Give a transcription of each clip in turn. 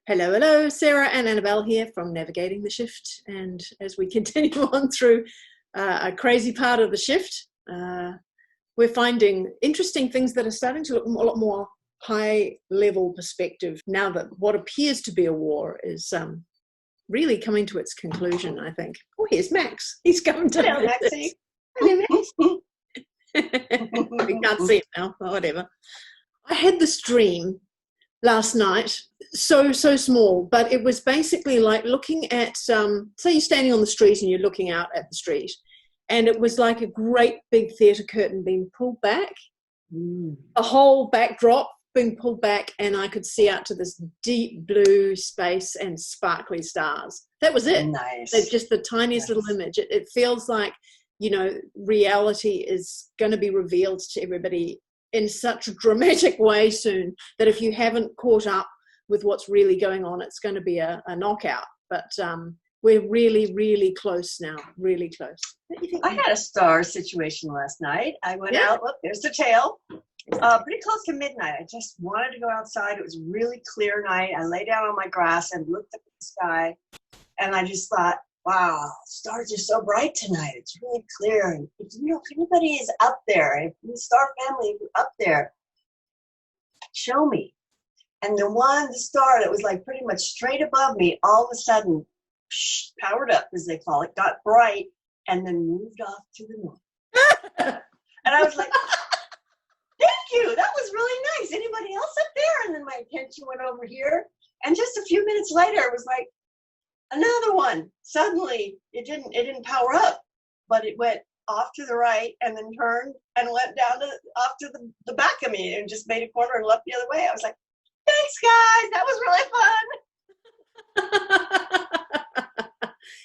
Hello, hello, Sarah and Annabelle here from Navigating the Shift. And as we continue on through a crazy part of the shift, we're finding interesting things that are starting to look a lot more high-level perspective now that what appears to be a war is really coming to its conclusion, I think. Oh, here's Max. He's coming to Hello, Maxie. Hello, Max. We can't see it now, but whatever. I had this dream last night, so small, but it was basically like looking at, say you're standing on the street and you're looking out at the street, and it was like a great big theatre curtain being pulled back, a whole backdrop being pulled back, and I could see out to this deep blue space and sparkly stars. That was it. Nice. It's just the tiniest little image. It feels like, you know, reality is going to be revealed to everybody in such a dramatic way soon that if you haven't caught up with what's really going on, it's going to be a knockout. But we're really, really close now, really close. I had a star situation last night. I went out, look, there's the tail. Pretty close to midnight. I just wanted to go outside. It was a really clear night. I lay down on my grass and looked up at the sky, and I just thought, wow, stars are so bright tonight. It's really clear. And if anybody is up there, if the star family is up there, show me. And the star that was like pretty much straight above me, all of a sudden, powered up, as they call it, got bright, and then moved off to the north. And I was like, thank you. That was really nice. Anybody else up there? And then my attention went over here. And just a few minutes later, it was like, another one. Suddenly, it didn't power up, but it went off to the right and then turned and went down off to the back of me and just made a corner and left the other way. I was like, thanks, guys. That was really fun.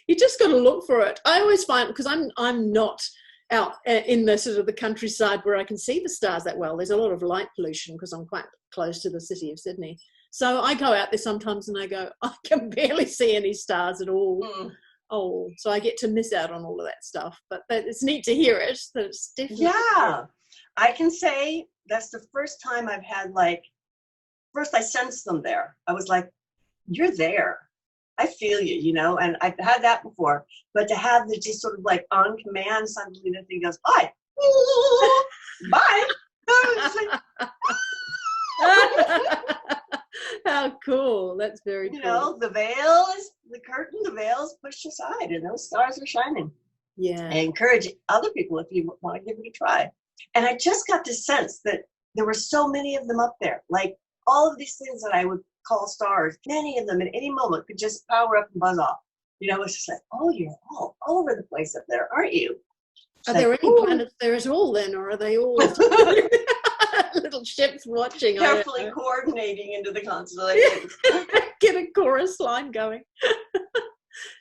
You just got to look for it. I always find, because I'm not out in the sort of the countryside where I can see the stars that well. There's a lot of light pollution because I'm quite close to the city of Sydney. So I go out there sometimes and I go, I can barely see any stars at all. Oh, so I get to miss out on all of that stuff. But it's neat to hear it. That it's definitely I can say that's the first time I've had, like, first I sensed them there. I was like, you're there. I feel you, you know, and I've had that before. But to have the just sort of like on command, suddenly the thing goes, hi, bye. How cool. That's very cool. You know, the curtain, the veil's pushed aside and those stars are shining. Yeah. I encourage other people if you want to give it a try. And I just got this sense that there were so many of them up there. Like all of these things that I would call stars, many of them at any moment could just power up and buzz off. You know, it's just like, oh, you're all over the place up there, aren't you? Are there any planets there at all then, or are they all little ships watching? Carefully coordinating into the constellations. Get a chorus line going.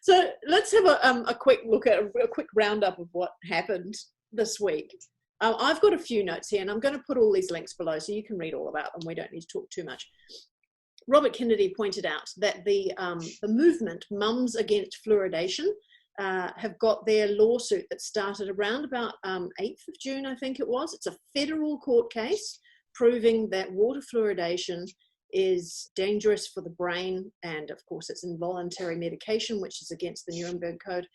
So let's have a quick look at a quick roundup of what happened this week. I've got a few notes here, and I'm going to put all these links below so you can read all about them. We don't need to talk too much. Robert Kennedy pointed out that the movement Mums Against Fluoridation have got their lawsuit that started around about 8th of June, I think it was. It's a federal court case proving that water fluoridation is dangerous for the brain, and of course it's involuntary medication, which is against the Nuremberg Code.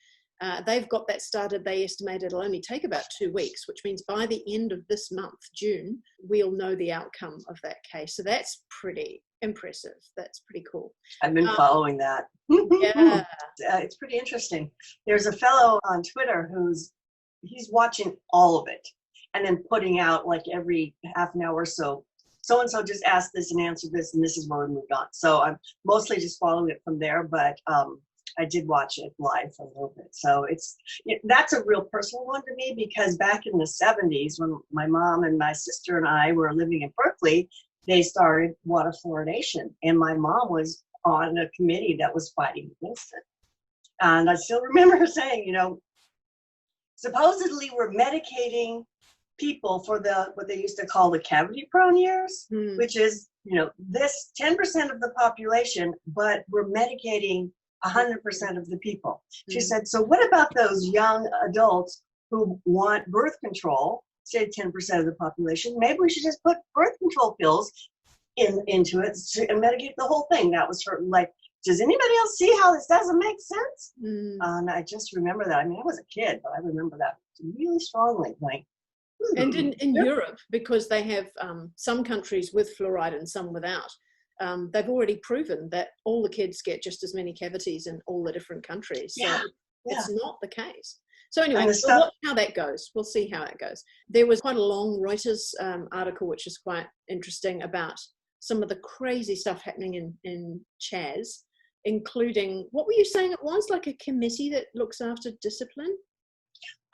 They've got that started. They estimate it'll only take about 2 weeks, which means by the end of this month, June, we'll know the outcome of that case. So that's pretty impressive. That's pretty cool. I've been following that. Yeah. It's pretty interesting. There's a fellow on Twitter he's watching all of it and then putting out like every half an hour or so just asked this and answered this, and this is where we moved on. So I'm mostly just following it from there, but I did watch it live for a little bit. So that's a real personal one to me, because back in the 70s, when my mom and my sister and I were living in Berkeley, they started water fluoridation, and my mom was on a committee that was fighting against it. And I still remember her saying, you know, supposedly we're medicating people for what they used to call the cavity-prone years, which is, you know, this 10% of the population, but we're medicating 100% of the people. She said, so what about those young adults who want birth control, say 10% of the population? Maybe we should just put birth control pills into it to mitigate the whole thing. That was her, like, does anybody else see how this doesn't make sense? And I just remember that. I mean, I was a kid, but I remember that really strongly. Like, and in Europe, because they have some countries with fluoride and some without, they've already proven that all the kids get just as many cavities in all the different countries. So it's not the case. So anyway, we'll watch how that goes. We'll see how it goes. There was quite a long Reuters article, which is quite interesting, about some of the crazy stuff happening in CHAZ, including, what were you saying it was, like a committee that looks after discipline?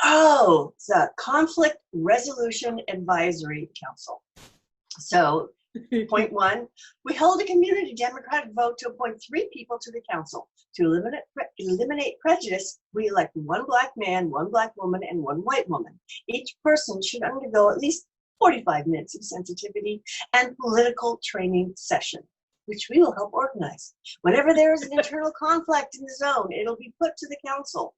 Oh, it's a Conflict Resolution Advisory Council. So, point one, we hold a community democratic vote to appoint 3 people to the council. To eliminate prejudice, we elect 1 black man, 1 black woman, and 1 white woman. Each person should undergo at least 45 minutes of sensitivity and political training session, which we will help organize. Whenever there is an internal conflict in the zone, it'll be put to the council.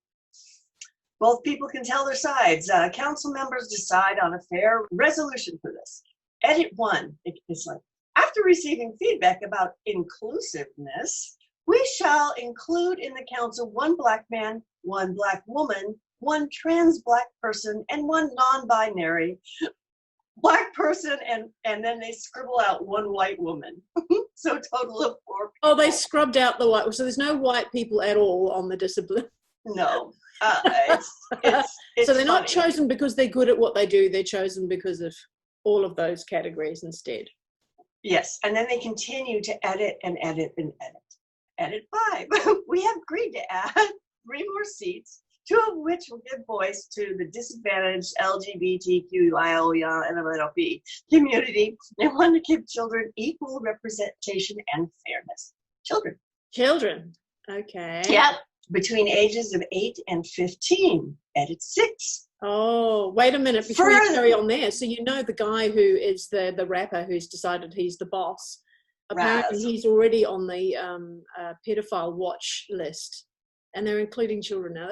Both people can tell their sides. Council members decide on a fair resolution for this. Edit 1, it's like, after receiving feedback about inclusiveness, we shall include in the council 1 black man, 1 black woman, 1 trans black person, and 1 non-binary black person, and then they scribble out 1 white woman. So a total of 4 people. Oh, they scrubbed out the white, so there's no white people at all on the discipline. No. So they're not chosen because they're good at what they do. They're chosen because of all of those categories instead. Yes, and then they continue to edit and edit and edit. Edit 5. We have agreed to add 3 more seats, 2 of which will give voice to the disadvantaged LGBTQIA community, and 1 to give children equal representation and fairness. Children. Okay. Yep. Between ages of 8 and 15. Edit 6. Oh, wait a minute before you carry on there. So you know the guy who is the rapper who's decided he's the boss. Apparently he's already on the pedophile watch list, and they're including children now.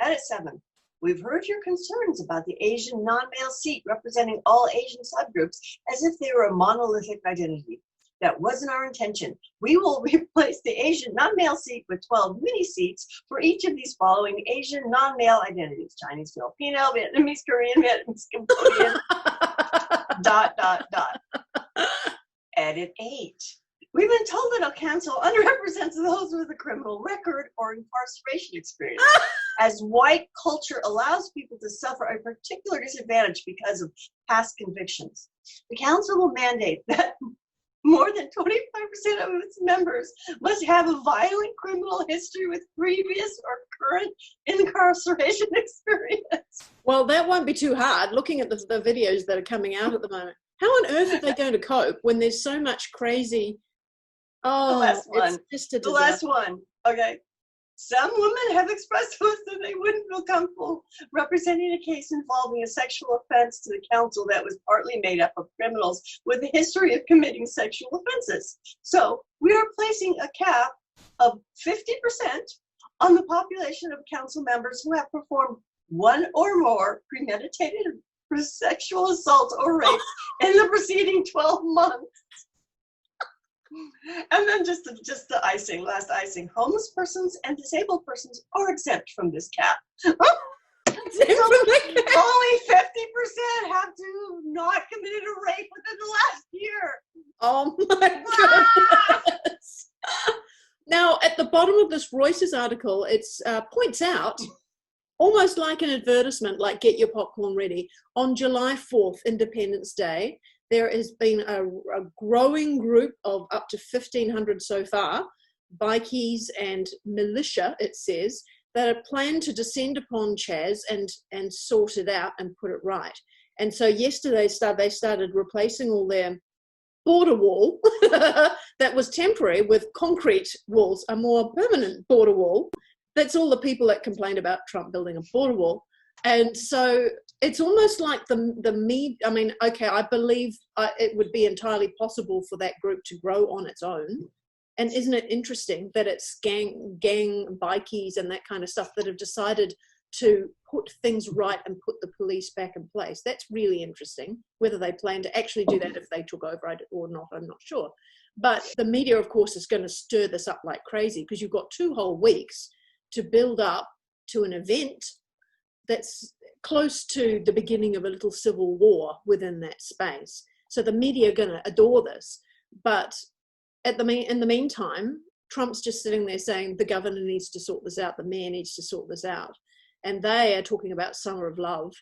Edit 7. We've heard your concerns about the Asian non-male seat representing all Asian subgroups as if they were a monolithic identity. That wasn't our intention. We will replace the Asian non-male seat with 12 mini seats for each of these following Asian non-male identities: Chinese, Filipino, Vietnamese, Korean, Vietnamese, Cambodian, ... Edit 8. We've been told that our council underrepresents those with a criminal record or incarceration experience, as white culture allows people to suffer a particular disadvantage because of past convictions. The council will mandate that more than 25% of its members must have a violent criminal history with previous or current incarceration experience. Well, that won't be too hard, looking at the videos that are coming out at the moment. How on earth are they going to cope when there's so much crazy... Oh, the last one. It's just a disaster. The last one. Okay. Some women have expressed to us that they wouldn't feel comfortable representing a case involving a sexual offense to the council that was partly made up of criminals with a history of committing sexual offenses. So we are placing a cap of 50% on the population of council members who have performed 1 or more premeditated sexual assaults or rapes in the preceding 12 months. And then just the icing, last icing. Homeless persons and disabled persons are exempt from this cap. Only 50% have to not committed a rape within the last year. Oh my goodness. Now, at the bottom of this Reuters article, it points out, almost like an advertisement, like get your popcorn ready, on July 4th, Independence Day, there has been a growing group of up to 1,500 so far, bikies and militia, it says, that are planned to descend upon CHAZ and sort it out and put it right. And so yesterday they started replacing all their border wall that was temporary with concrete walls, a more permanent border wall. That's all the people that complained about Trump building a border wall. And so it's almost like I mean, okay, I believe it would be entirely possible for that group to grow on its own. And isn't it interesting that it's gang bikies and that kind of stuff that have decided to put things right and put the police back in place. That's really interesting. Whether they plan to actually do that if they took over or not, I'm not sure. But the media, of course, is going to stir this up like crazy because you've got 2 whole weeks to build up to an event that's close to the beginning of a little civil war within that space. So the media are going to adore this. But in the meantime, Trump's just sitting there saying the governor needs to sort this out, the mayor needs to sort this out. And they are talking about summer of love.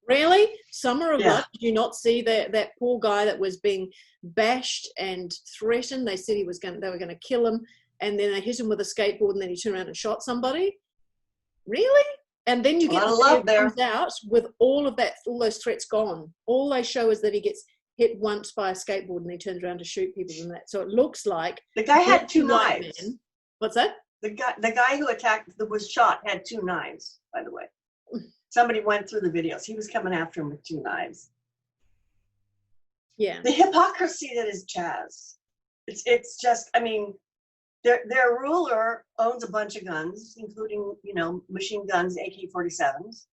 Really? Summer of love? Did you not see that poor guy that was being bashed and threatened? They said they were going to kill him, and then they hit him with a skateboard, and then he turned around and shot somebody? Really? And then you get the video comes out with all those threats gone. All they show is that he gets hit once by a skateboard and he turns around to shoot people and that. So it looks like the guy had 2 knives. What's that? The guy who was shot had 2 knives, by the way. Somebody went through the videos. He was coming after him with 2 knives. Yeah. The hypocrisy that is CHAZ. It's just, I mean, their ruler owns a bunch of guns, including, machine guns, AK-47s.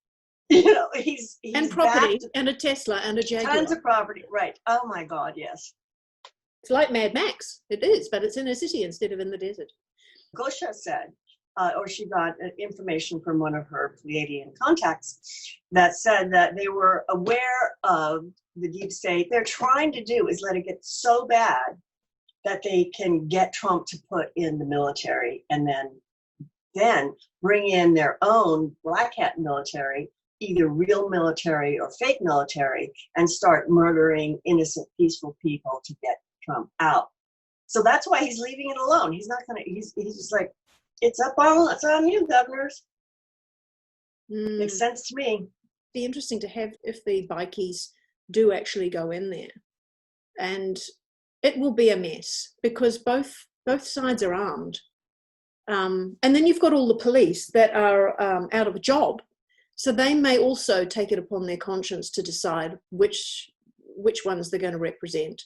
He's and property, and a Tesla, and a Jaguar. Tons of property, right. Oh my God, yes. It's like Mad Max. It is, but it's in a city instead of in the desert. Gosha said, or she got information from one of her Pleiadian contacts that said that they were aware of the deep state. They're trying to do is let it get so bad that they can get Trump to put in the military and then bring in their own black hat military, either real military or fake military, and start murdering innocent, peaceful people to get Trump out. So that's why he's leaving it alone. He's not going to, he's just like, it's on you, governors. Makes sense to me. Be interesting to have if the bikies do actually go in there. And it will be a mess because both sides are armed. And then you've got all the police that are out of a job. So they may also take it upon their conscience to decide which ones they're going to represent.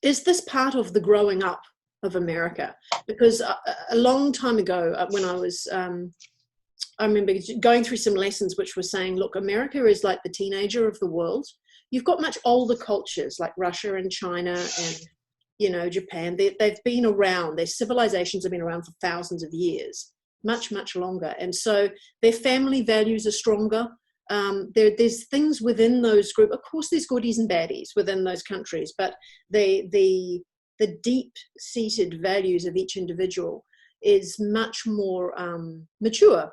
Is this part of the growing up of America? Because a long time ago, when I was, I remember going through some lessons which were saying, look, America is like the teenager of the world. You've got much older cultures like Russia and China and, Japan. They've been around. Their civilizations have been around for thousands of years, much, much longer. And so their family values are stronger. There's things within those groups. Of course, there's goodies and baddies within those countries, but the deep-seated values of each individual is much more mature.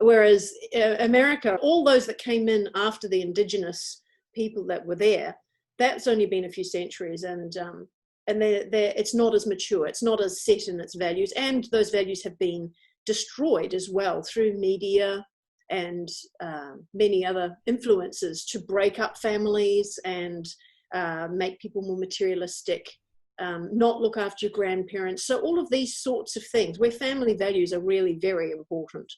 Whereas America, all those that came in after the indigenous people that were there, that's only been a few centuries, and it's not as mature. It's not as set in its values, and those values have been destroyed as well through media and many other influences to break up families and make people more materialistic, not look after your grandparents. So all of these sorts of things where family values are really very important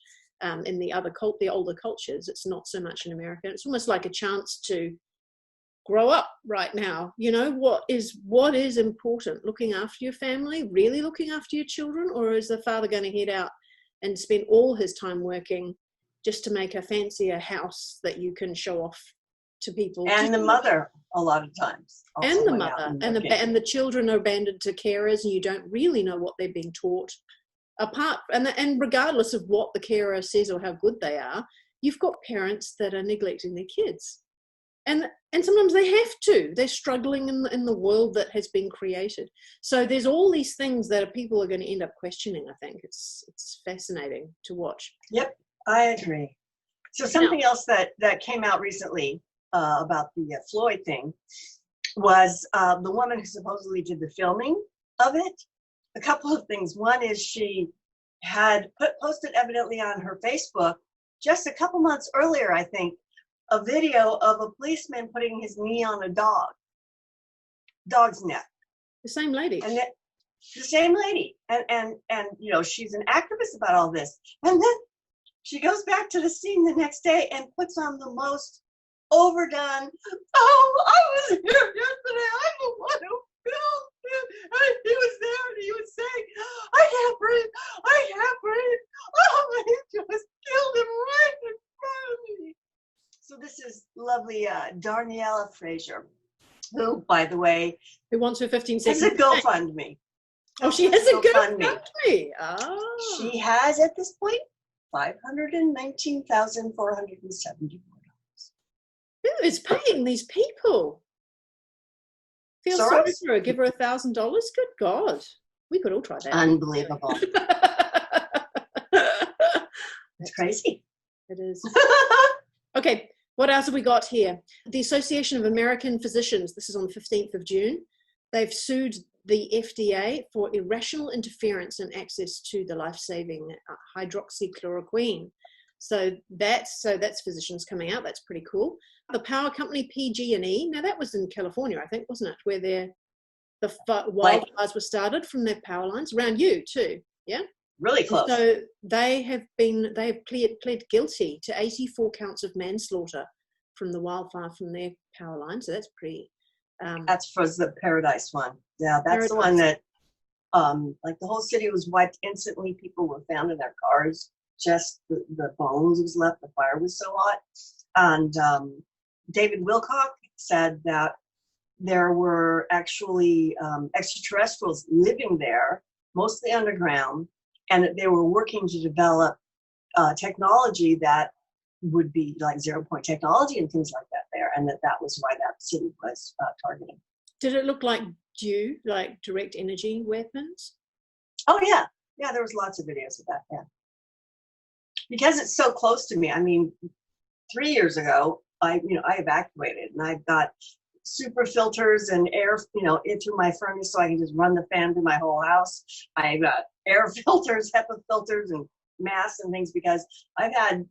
in the older cultures. It's not so much in America. It's almost like a chance to grow up right now. What is important? Looking after your family, really looking after your children, or is the father going to head out and spend all his time working just to make a fancier house that you can show off to people? And the mother, a lot of times. And the mother, and the children are abandoned to carers, and you don't really know what they're being taught. And regardless of what the carer says or how good they are, you've got parents that are neglecting their kids. And sometimes they have to. They're struggling in the world that has been created. So there's all these things that people are going to end up questioning, I think. It's fascinating to watch. Yep, I agree. So something else that came out recently about the Floyd thing was the woman who supposedly did the filming of it. A couple of things. One is she had posted evidently on her Facebook just a couple months earlier, I think, a video of a policeman putting his knee on a dog's neck. The same lady. And the same lady. And she's an activist about all this. And then she goes back to the scene the next day and puts on the most overdone, I was here yesterday, I'm the one who filmed it. And he was there and he was saying, I can't breathe, lovely Darniella Fraser, who, by the way, Who wants her 15 has seconds? a GoFundMe. Oh, she has a GoFundMe. GoFundMe. Oh. She has, at this point, $519,474. Who is paying these people? Feel Soros? sorry for her. Give her $1,000. Good God. We could all try that. Unbelievable. It's crazy. It is. Okay, what else have we got here? The Association of American Physicians, this is on the 15th of June. They've sued the FDA for irrational interference in access to the life-saving hydroxychloroquine. So that's physicians coming out. That's pretty cool. The power company PG&E, now that was in California, I think, wasn't it? Where the wildfires were started from their power lines around you too. Yeah. Really close. So they have pled guilty to 84 counts of manslaughter from the wildfire from their power lines. So that's pretty. That's for the Paradise one. Yeah, that's the one that, like the whole city was wiped instantly. People were found in their cars. Just the bones was left. The fire was so hot. And David Wilcock said that there were actually extraterrestrials living there, mostly underground, and that they were working to develop technology that would be like 0-point technology and things like that there, and that was why that city was targeted. Did it look like like direct energy weapons? Oh yeah, yeah. There was lots of videos of that. Yeah, because it's so close to me. I mean, 3 years ago, I evacuated, and I've got super filters and air, into my furnace so I can just run the fan through my whole house. I've got air filters, HEPA filters, and masks and things because I've had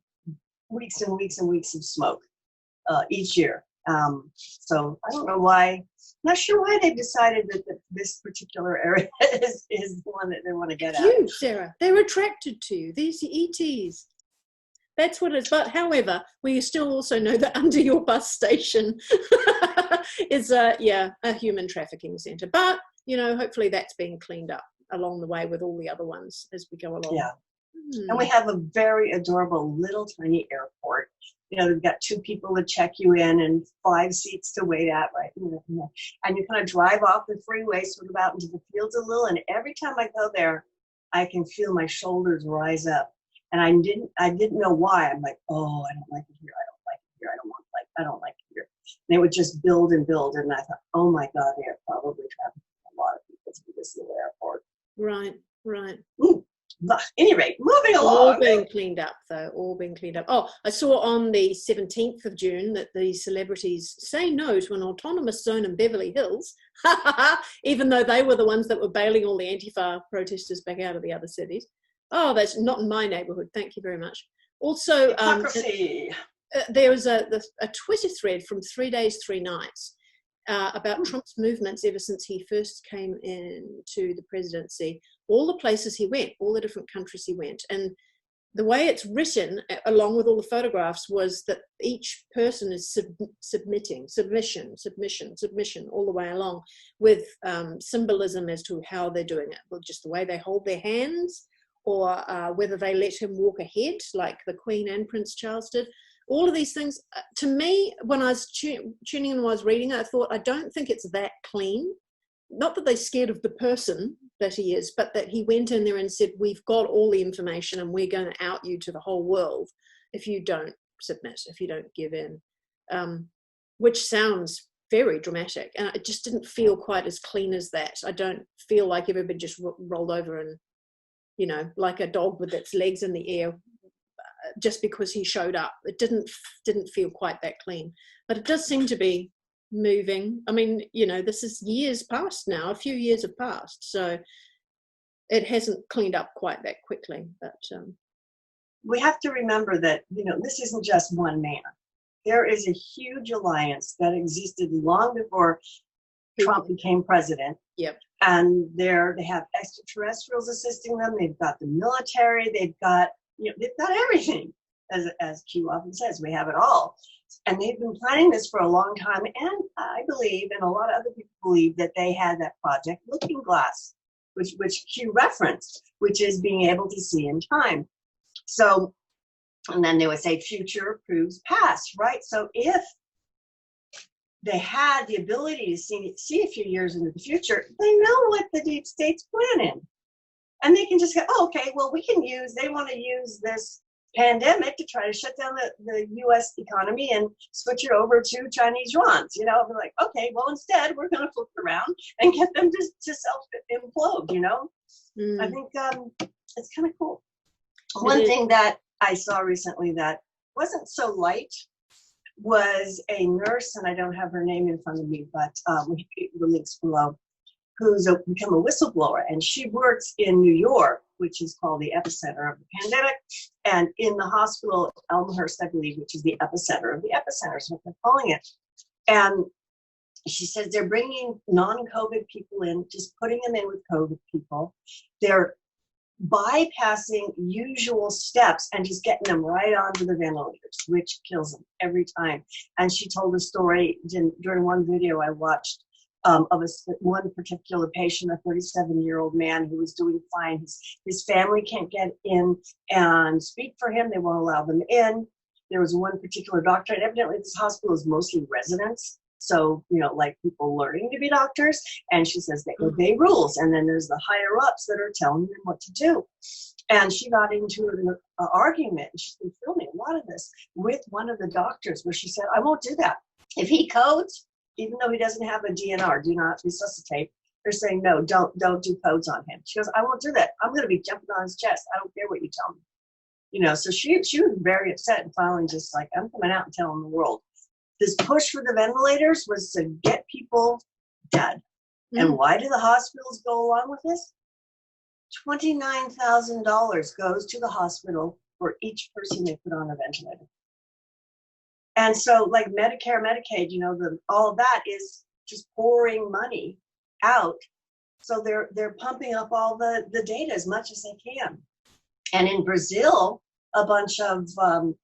weeks and weeks and weeks of smoke each year. So I don't know why. Not sure why they've decided that this particular area is the one that they want to get at. You, Sarah, they're attracted to you. These ETs. That's what it is. But however, we still also know that under your bus station is a human trafficking centre. But hopefully that's being cleaned up along the way with all the other ones as we go along. Yeah. And we have a very adorable little tiny airport. We've got 2 people to check you in and 5 seats to wait at, right? And you kind of drive off the freeway, sort of out into the fields a little. And every time I go there, I can feel my shoulders rise up. And I didn't know why. I'm like, oh, I don't like it here. I don't like it here. I don't like it here. And it would just build and build. And I thought, oh my God, they are probably trafficking a lot of people to this little airport. Right. Ooh. But at any rate, moving along. All being cleaned up, though. All being cleaned up. Oh, I saw on the 17th of June that the celebrities say no to an autonomous zone in Beverly Hills, even though they were the ones that were bailing all the Antifa protesters back out of the other cities. Oh, that's not in my neighborhood. Thank you very much. Also, there was a Twitter thread from 3 Days, 3 Nights about Trump's movements ever since he first came into the presidency, all the places he went, all the different countries he went. And the way it's written, along with all the photographs, was that each person is submission, all the way along, with symbolism as to how they're doing it, well, just the way they hold their hands, or whether they let him walk ahead, like the Queen and Prince Charles did. All of these things, to me, when I was tuning in and I was reading it, I thought, I don't think it's that clean. Not that they're scared of the person that he is, but that he went in there and said, we've got all the information and we're going to out you to the whole world if you don't submit, if you don't give in, which sounds very dramatic. And it just didn't feel quite as clean as that. I don't feel like everybody just rolled over and, like a dog with its legs in the air, just because he showed up. It didn't feel quite that clean, but it does seem to be moving. I mean, this is years past now, a few years have passed, so it hasn't cleaned up quite that quickly. But we have to remember that, this isn't just one man. There is a huge alliance that existed long before Trump became president. Yep. And they have extraterrestrials assisting them. They've got the military. They've got everything. As Q often says, we have it all. And they've been planning this for a long time. And I believe, and a lot of other people believe, that they had that project Looking Glass, which Q referenced, which is being able to see in time. So, and then they would say future proves past, right? So if they had the ability to see a few years into the future, they know what the deep state's planning. And they can just go, oh, okay, well, they want to use this pandemic to try to shut down the U.S. economy and switch it over to Chinese yuans. You know, we're like, okay, well, instead, we're going to flip it around and get them to self-implode, you know? I think it's kind of cool. One thing that I saw recently that wasn't so light was a nurse, and I don't have her name in front of me, but we keep the links below, who's become a whistleblower, and she works in New York, which is called the epicenter of the pandemic, and in the hospital, Elmhurst, I believe, which is the epicenter of the epicenter, is what they're calling it. And she says they're bringing non-COVID people in, just putting them in with COVID people. They're bypassing usual steps and just getting them right onto the ventilators, which kills them every time. And she told a story during one video I watched of one particular patient, a 37-year-old man who was doing fine. His family can't get in and speak for him. They won't allow them in. There was one particular doctor, and evidently this hospital is mostly residents. So, you know, like people learning to be doctors. And she says they obey rules. And then there's the higher ups that are telling them what to do. And she got into an argument, and she's been filming a lot of this, with one of the doctors, where she said, I won't do that. If he codes, even though he doesn't have a DNR, do not resuscitate, they're saying, no, don't do codes on him. She goes, I won't do that. I'm going to be jumping on his chest. I don't care what you tell me. You know, so she was very upset, and finally just like, I'm coming out and telling the world. This push for the ventilators was to get people dead. And why do the hospitals go along with this? $29,000 goes to the hospital for each person they put on a ventilator. And so like Medicare, Medicaid, you know, all of that is just pouring money out. So they're pumping up all the data as much as they can. And in Brazil, a bunch of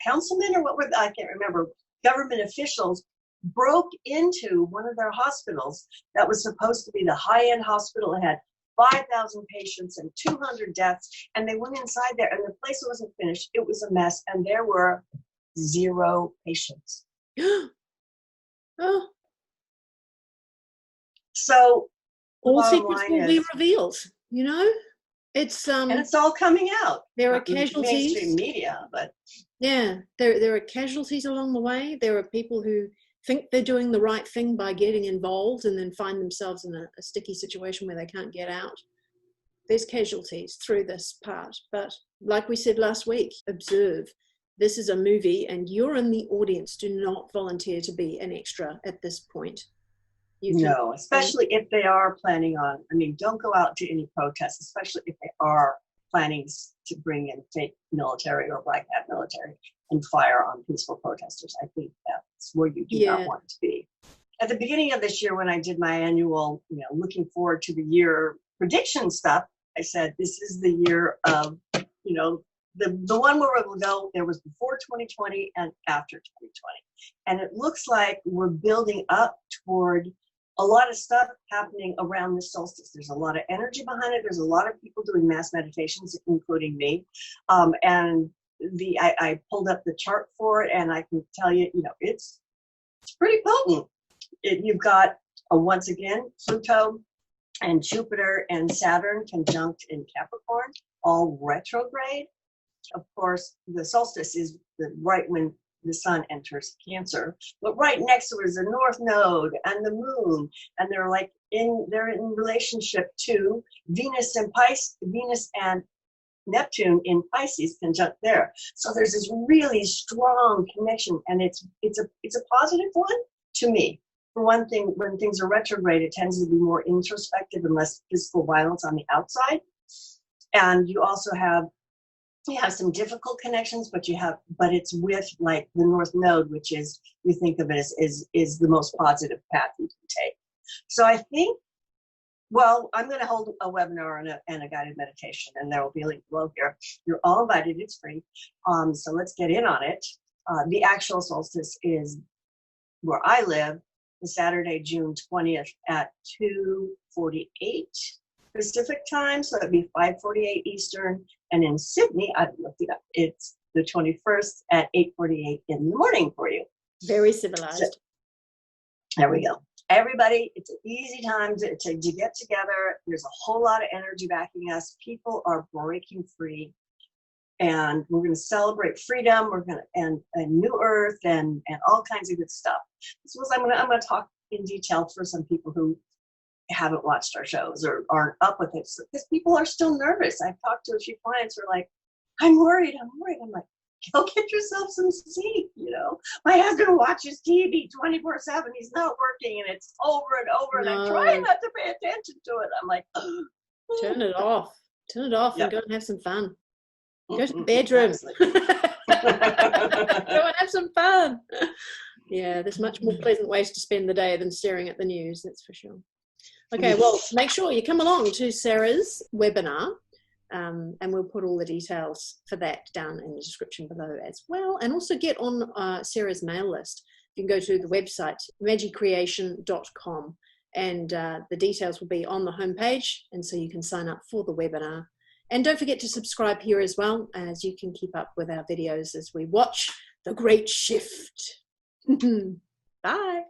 councilmen, or what were I can't remember, government officials broke into one of their hospitals that was supposed to be the high-end hospital. It had 5,000 patients and 200 deaths, and they went inside there, and the place wasn't finished. It was a mess, and there were 0 patients. Oh. So all secrets will be revealed, you know? It's and it's all coming out. There are casualties. Mainstream media, but yeah, there are casualties along the way. There are people who think they're doing the right thing by getting involved and then find themselves in a sticky situation where they can't get out. There's casualties through this part, but like we said last week, observe. This is a movie, and you're in the audience. Do not volunteer to be an extra at this point. No, especially if they are planning on, I mean, don't go out to any protests, especially if they are planning to bring in fake military or black hat military and fire on peaceful protesters. I think that's where you do not want to be. At the beginning of this year, when I did my annual, you know, looking forward to the year prediction stuff, I said, this is the year of, you know, the one where we'll go, there was before 2020 and after 2020. And it looks like we're building up toward a lot of stuff happening around the solstice. There's a lot of energy behind it. There's a lot of people doing mass meditations, including me. And I pulled up the chart for it, and I can tell you, you know, it's pretty potent. You've got, once again, Pluto and Jupiter and Saturn conjunct in Capricorn, all retrograde. Of course, the solstice is right when the sun enters Cancer, but right next to it is the North Node and the Moon, and they're in relationship to Venus and Neptune in Pisces conjunct there. So there's this really strong connection, and it's a positive one to me. For one thing, when things are retrograde, it tends to be more introspective and less physical violence on the outside, and you also have some difficult connections, but it's with like the North Node, which is, you think of it is the most positive path you can take. So I think, well, I'm going to hold a webinar and a guided meditation, and there will be a link below here. You're all invited. It's free. So let's get in on it. The actual solstice is where I live, the Saturday, June 20th at 2:48 Pacific time. So that'd be 5:48 Eastern. And in Sydney, I've looked it up, it's the 21st at 8:48 in the morning for you. Very civilized. There we go. Everybody, it's an easy time to get together. There's a whole lot of energy backing us. People are breaking free, and we're going to celebrate freedom. We're going to and new earth and all kinds of good stuff. I'm going to talk in detail for some people who haven't watched our shows or aren't up with it, because people are still nervous. I've talked to a few clients who are like, I'm worried. I'm like, go get yourself some sleep, you know. My husband watches TV 24/7. He's not working, and it's over and over, and I'm trying not to pay attention to it. I'm like, turn it off. Turn it off Yep. and go and have some fun. Go to the bedroom. Go and have some fun. Yeah, there's much more pleasant ways to spend the day than staring at the news, that's for sure. Okay, well, make sure you come along to Sarah's webinar, and we'll put all the details for that down in the description below as well. And also get on Sarah's mail list. You can go to the website, magicreation.com, and the details will be on the homepage, and so you can sign up for the webinar. And don't forget to subscribe here as well, as you can keep up with our videos as we watch the great shift. Bye.